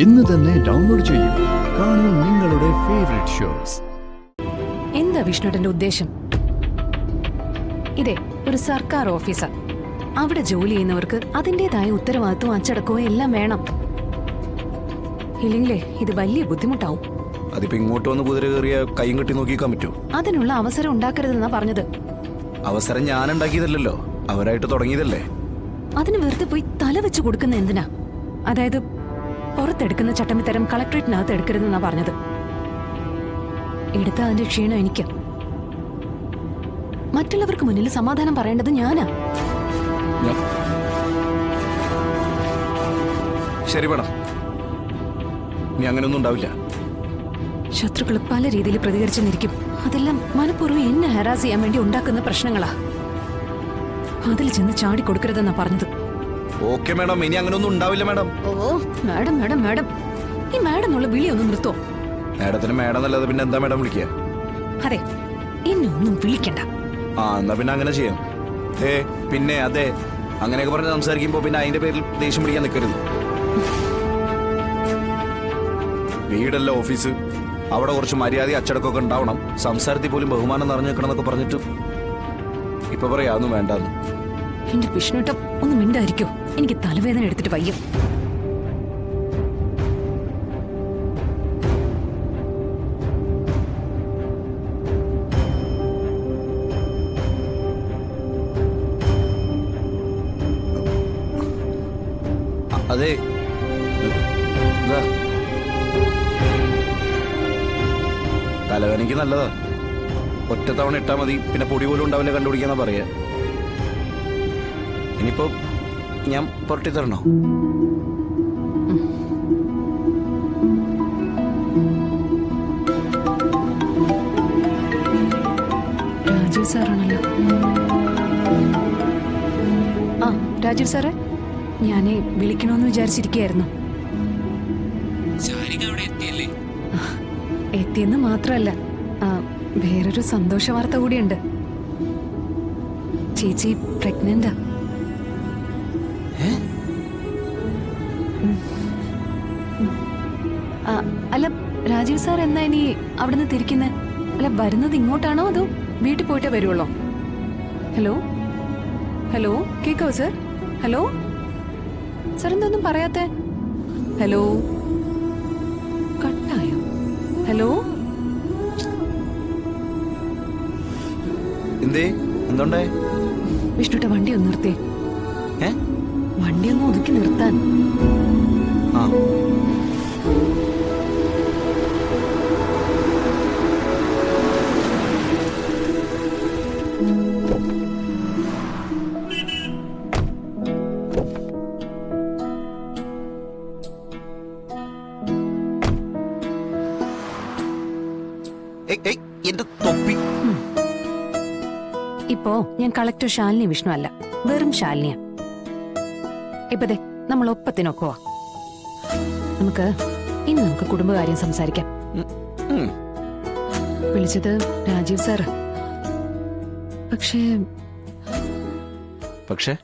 ഇന്ന് തന്നെ ഡൗൺലോഡ് ചെയ്യൂ. കാണൂ നിങ്ങളുടെ ഫേവറേറ്റ് ഷോസ്. എന്താ വിഷ്ണുട്ടന്റെ ഉദ്ദേശം? ഇതേ ഒരു സർക്കാർ ഓഫീസർ. അവിടെ ജോലി ചെയ്യുന്നവർക്ക് അതിന്റേതായ ഉത്തരവാദിത്വം അച്ചടക്കവും എല്ലാം വേണം. ഇല്ലെങ്കിലേ ഇത് വലിയ ബുദ്ധിമുട്ടാവും. അതിപ്പോ ഇങ്ങോട്ട് വന്ന് കുതിര കയറിയ കൈയും കെട്ടി നോക്കിക്കാൻ പറ്റൂ? അതിനുള്ള അവസരം ഉണ്ടാക്കരുതെന്നാ പറഞ്ഞത്. അവസരം ഞാൻ ഉണ്ടാക്കിയതല്ലോ, അവരായിട്ട് തുടങ്ങിയതല്ലേ. അതിന് വെറുതെ പോയി തല വെച്ച് കൊടുക്കുന്ന എന്തിനാ? അതായത് പുറത്തെടുക്കുന്ന ചട്ടമ്പിത്തരം കളക്ടറേറ്റിനകത്ത് എടുക്കരുതെന്നാ പറഞ്ഞത്. എടുത്ത അതിന്റെ ക്ഷീണം എനിക്ക്. മറ്റുള്ളവർക്ക് മുന്നിൽ സമാധാനം പറയേണ്ടത് ഞാനാ. ശരി മേഡം, ഇനി അങ്ങനെയൊന്നും ഉണ്ടാവില്ല. ശത്രുക്കൾ പല രീതിയിൽ പ്രതികരിച്ചെന്നിരിക്കും. അതെല്ലാം മനഃപൂർവ്വം എന്നെ ഹരാസ് ചെയ്യാൻ വേണ്ടി ഉണ്ടാക്കുന്ന പ്രശ്നങ്ങളാ. അതിൽ ചെന്ന് ചാടിക്കൊടുക്കരുതെന്നാ പറഞ്ഞത്. ഓക്കെ മേഡം, ഇനി അങ്ങനെയൊന്നും ഉണ്ടാവില്ല മേഡം. ഓ മാഡം മാഡം മാഡം, ഈ മാഡം എന്നുള്ള വിളി ഒന്ന് നിർത്തോ? മേഡത്തിന് മേഡം എന്നല്ലാതെ പിന്നെ എന്താ മേഡം വിളിക്കുക? അതെ, എന്നെ ഒന്നും വിളിക്കണ്ട. എന്നാ പിന്നെ അങ്ങനെ ചെയ്യാം. പിന്നെ അതെ അങ്ങനെയൊക്കെ പറഞ്ഞ് സംസാരിക്കുമ്പോ പിന്നെ അതിന്റെ പേരിൽ ദേഷ്യം പിടിക്കാൻ നിൽക്കരുത്. വീടല്ല ഓഫീസ്, അവിടെ കുറച്ച് മര്യാദ അച്ചടക്കമൊക്കെ ഉണ്ടാവണം. സംസാരത്തിൽ പോലും ബഹുമാനം നിറഞ്ഞു നിൽക്കണം എന്നൊക്കെ പറഞ്ഞിട്ട് ഇപ്പൊ പറയാ ഒന്നും വേണ്ടെന്ന്. എന്റെ വിഷ്ണുട്ടം ഒന്ന് മിണ്ടായിരിക്കോ? എനിക്ക് തലവേദന എടുത്തിട്ട് വയ്യ. അതെ തലവേദനയ്ക്ക് നല്ലതാ. ഒറ്റ തവണ ഇട്ടാ മതി, പിന്നെ പൊടി പോലും ഉണ്ടാവില്ല കണ്ടുപിടിക്കാന്നാ പറയാ. ഇനിയിപ്പോ ഞാൻ പുരട്ടി തരണോ? രാജീവ് സാറാണല്ലോ. ആ രാജീവ് സാറേ, ഞാനേ വിളിക്കണമെന്ന് വിചാരിച്ചിരിക്കുകയായിരുന്നു. എത്തിയെന്ന് മാത്രമല്ല, വേറൊരു സന്തോഷ വാർത്ത കൂടിയുണ്ട്. ചേച്ചി പ്രഗ്നന്റാ. അല്ല രാജീവ് സാർ എന്നാ ഇനി അവിടുന്ന് തിരിക്കുന്നേ? അല്ല വരുന്നത് ഇങ്ങോട്ടാണോ അതോ വീട്ടിൽ പോയിട്ടേ വരുള്ളോ? ഹലോ ഹലോ, കേക്കാവോ സർ? ഹലോ സർ, എന്തൊന്നും പറയാത്തെ? ഹലോ, കട്ടായോ? ഹലോ എന്തേ, എന്തുണ്ടേ? വിഷ്ണുട്ട വണ്ടി ഒന്ന് നിർത്തേ. വണ്ടി ഒന്ന് ഒതുക്കി നിർത്താൻ. എന്റെ തൊപ്പി. ഇപ്പോ ഞാൻ കളക്ടർ ശാലിനി വിഷ്ണു അല്ല, വെറും ശാലിനിയ. ഇപ്പതേ നമ്മൾ ഒപ്പത്തിനൊപ്പവാ. നമുക്ക് കുടുംബകാര്യം സംസാരിക്കാം. വിളിച്ചത് രാജീവ് സാർ. പക്ഷേ